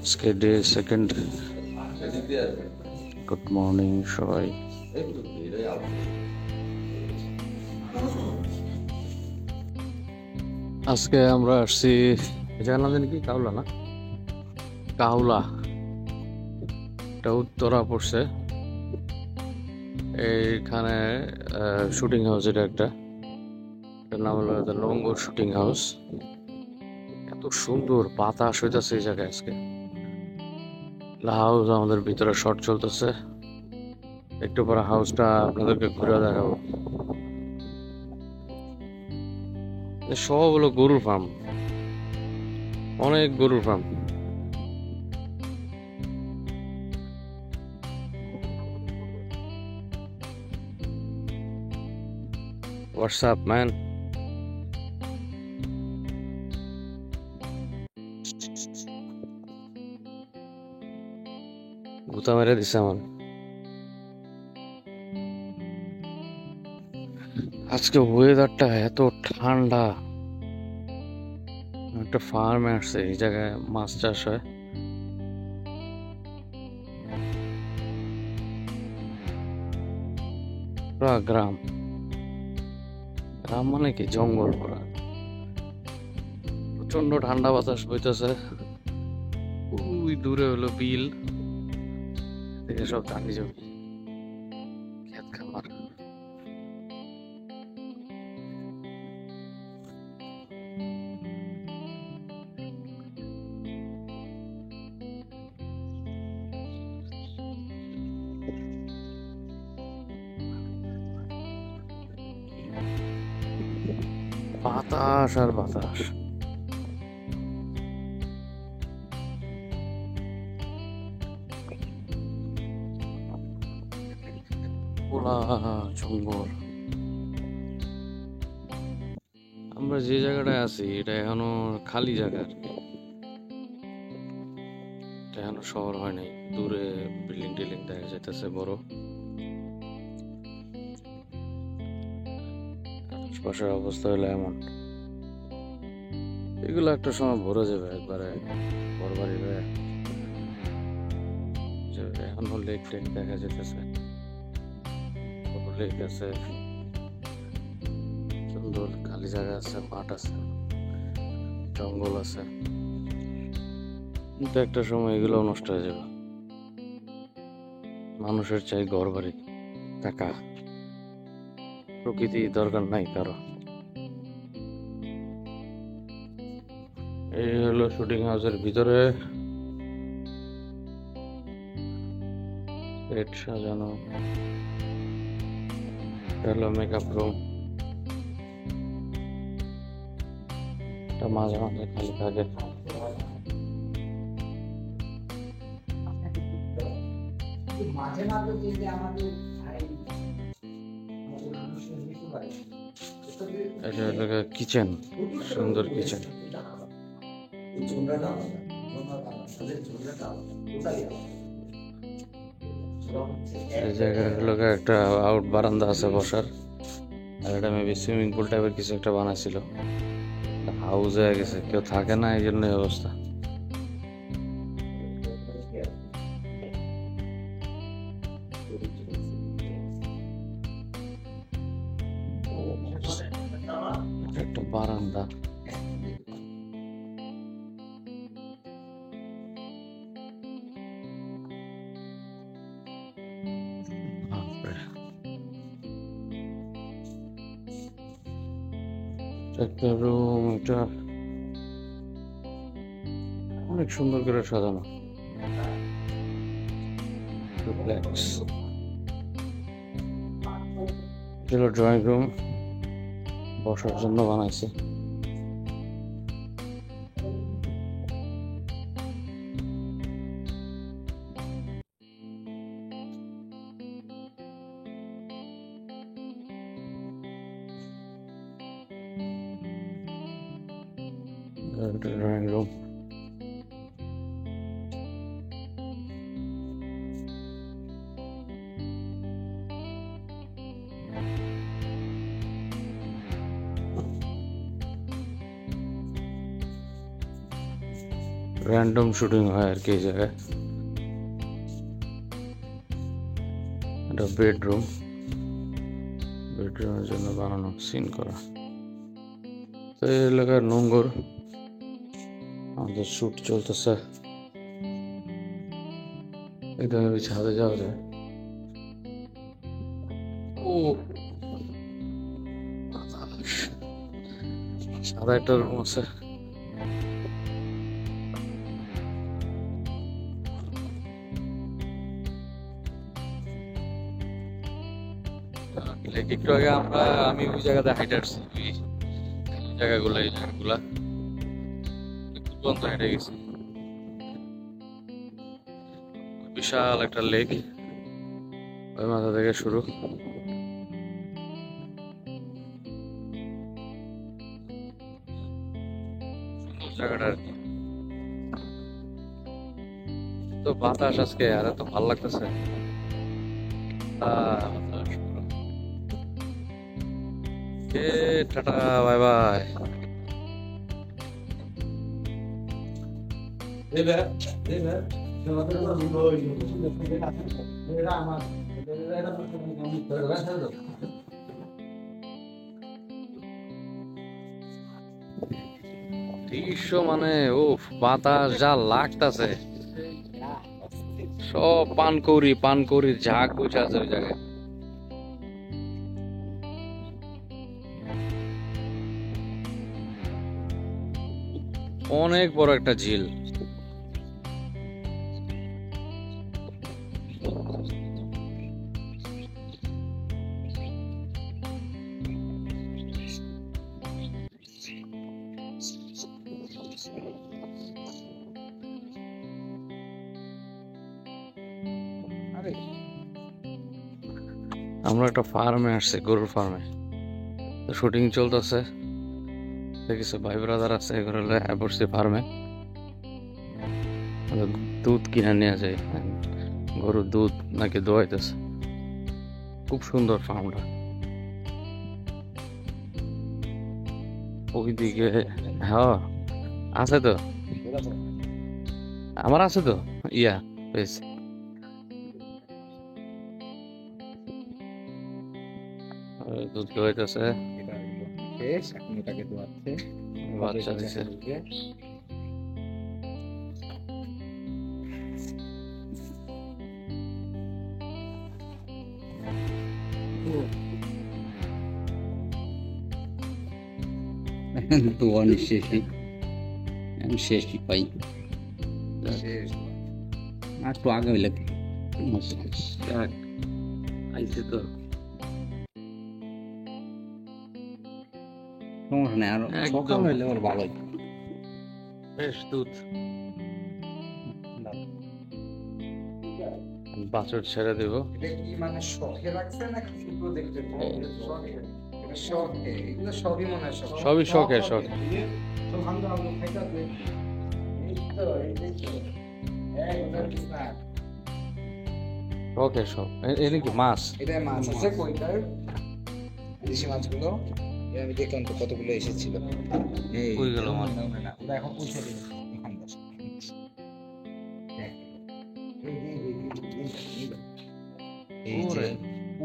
আজকে day second. Good morning সবাই। আজকে আমরা আসছি, জানা জানি কি কাউলা না, কাউলা, এটা উত্তরা পড়ছে। এইখানে শুটিং হাউস, এটা একটা, এটার নাম হলো লঙ্গর শুটিং হাউস। এত সুন্দর বাতাস হইতেছে এই জায়গায় আজকে। হাউস আমাদের ভিতরে শর্ট চলতেছে, একটু পরে হাউসটা আপনাদেরকে ঘুরে দেখাবো। সব হলো গরুর ফার্ম, অনেক গরুর ফার্ম। WhatsApp man. গুতা মেরে দিছে আমার। আজকে ওয়েদারটা এত ঠান্ডা। একটা ফার্মে আসছে, এই জায়গায় মাছ চাষ হয়। পুরা গ্রাম, গ্রাম মানে কি জঙ্গল পুরা। প্রচন্ড ঠান্ডা বাতাস বইতেছে। ওই দূরে হলো বিল, দেখে সব জানি যাবি খেত খামার। বাতাস আর বাতাস। পুরা জঙ্গল। আমরা যে জায়গাটায় আছি এটা এখনো খালি জায়গা আর কি, এটা এখনো শহর হয় নাই। দূরে বিল্ডিং টিল্ডিং দেখা যাইতেছে বড়। আশপাশের অবস্থা হলো এমন, এগুলো একটা সময় ভরে যাবে একবারে বড় বাড়ি হয়ে। এখন লেক টেক দেখা যেতেছে, লেক আছে, সুন্দর খালি জায়গা আছে, মাঠ আছে, জঙ্গল আছে। কিন্তু একটা সময় এগুলো নষ্ট হয়ে যাবে। মানুষের চাই ঘর বাড়ি, টাকা, প্রকৃতি দরকার নাই কারো। এই হলো শুটিং হাউসের ভিতরে, সেট সাজানো। এটা হলো মেকআপ রুম, এটা মাঝে মাঝে খালি থাকে। এটা হলো কিচেন, সুন্দর কিচেন। এই জায়গায় হলো একটা আউট বারান্দা আছে বসার, আর এটা মেবি সুইমিং পুল টাইপের কিছু একটা বানাইছিল। হাউস হয়ে গেছে, কেউ থাকে না, এই জন্য অবস্থা। একটা বারান্দা, একটা রুম। এটা অনেক সুন্দর করে সাজানো, ডুপ্লেক্স। এটা হলো ড্রয়িং রুম, বসার জন্য বানাইছে। ড্রয়িং রুম, র্যান্ডম শুটিং হয় আর কি এই জায়গায়। এটা বেডরুমের জন্য বানানো সিন করা। তো এই এলাকার নোংর আমাদের শুট চলতেছে। একদম ছাদে যাওয়া যায়। ও সাদা একটা রুম আছে। একটু আগে আমি ওই জায়গাতে হাইটে আসছি, ওই এই জায়গাগুলা বন্ধ হেঁটে গেছি। বিশাল একটা লেক, ওই মাথা থেকে শুরু। জায়গাটা আর কি। তো বাতাস আজকে আর এত ভালো লাগতেছে। Tata bye bye. দৃশ্য মানে ও বাতাস যা লাগতাছে, সব পানকৌড়ির ঝাঁক বসে আছে ওই জায়গায়। অনেক বড় একটা ঝিল। আমরা একটা ফার্মে আসছি, গরুর ফার্মে। তো শুটিং চলতেছে, কিছু ভাই ব্রাদার আছে, এগুলো পড়ছি ফার্মে। দুধ কিনে নিয়ে যায়, গরুর দুধ নাকি দোয়াইতেছে। খুব সুন্দর ফার্মটা। ওইদিকে হ্যাঁ আছে তো, আমার আছে তো বেশ। দুধ দোয়াইতেছে, বাচ্চা দিছে। দোয়ানি শেষই, আমি শেষই পাই। একটু আগে হইলে আইছে তো সমস্যা নেই, আর সকাল হইলে ওর ভালোই বেশ দুধ। বাছুর ছেড়ে দেব। এটা কি মানে শখে রাখছে নাকি শুধু দেখতে শখে? এটা শখে, এগুলো সবই মনে হয় শখ। সবই শখে, শখ। তো ভালো ভালো খাইতে এই তো শখে সব। এটা কি মাছ? এটা মাছ আছে কইটার, দেশি মাছগুলো। আমি দেখলাম তো কতগুলো এসেছিল। এই কই গেল মাছ? ওরা এখন উঠে দিল এখান থেকে।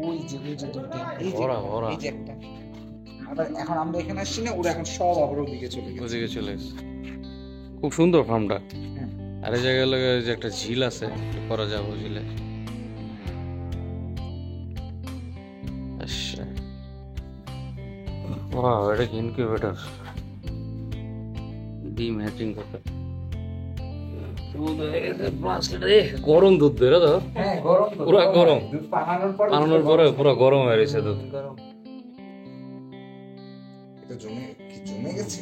ওই যে একটা। এখন আমরা এখানে আসছি না, ওরা এখন সব আবার ওদিকে চলে গেছে। খুব সুন্দর ফার্মটা। হ্যাঁ। আর এই জায়গায় লাগে যে একটা ঝিল আছে, করা যাবো ঝিলে। আচ্ছা, ওয়াও, এটা কি ইনকিউবেটর? ডিম হ্যাচিং করতে। গরম দুধ বেরো তো। হ্যাঁ, গরম তো। পুরা গরম। দুধ পানানোর পরে পুরো গরম হয়ে গেছে দুধ। এটা জমে গেছে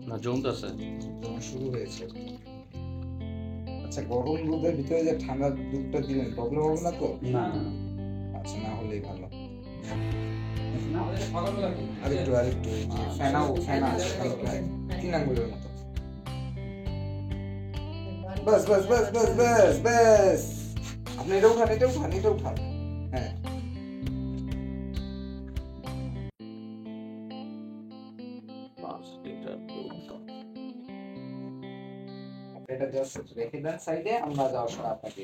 না, জমতেছে। জমা শুরু হয়েছে। আচ্ছা, গরম দুধের ভিতরে যে ঠান্ডা দুধটা দিলেন প্রবলেম হবে না তো? না। আচ্ছা, না হলেই ভালো। আরেকটু ফেনা তিন আঙ্গুলের মতো। বাস। আপনি এটা উঠান। হ্যাঁ, এটা জাস্ট রেখে দেন সাইডে, আমরা যাওয়ার সময় আপনাকে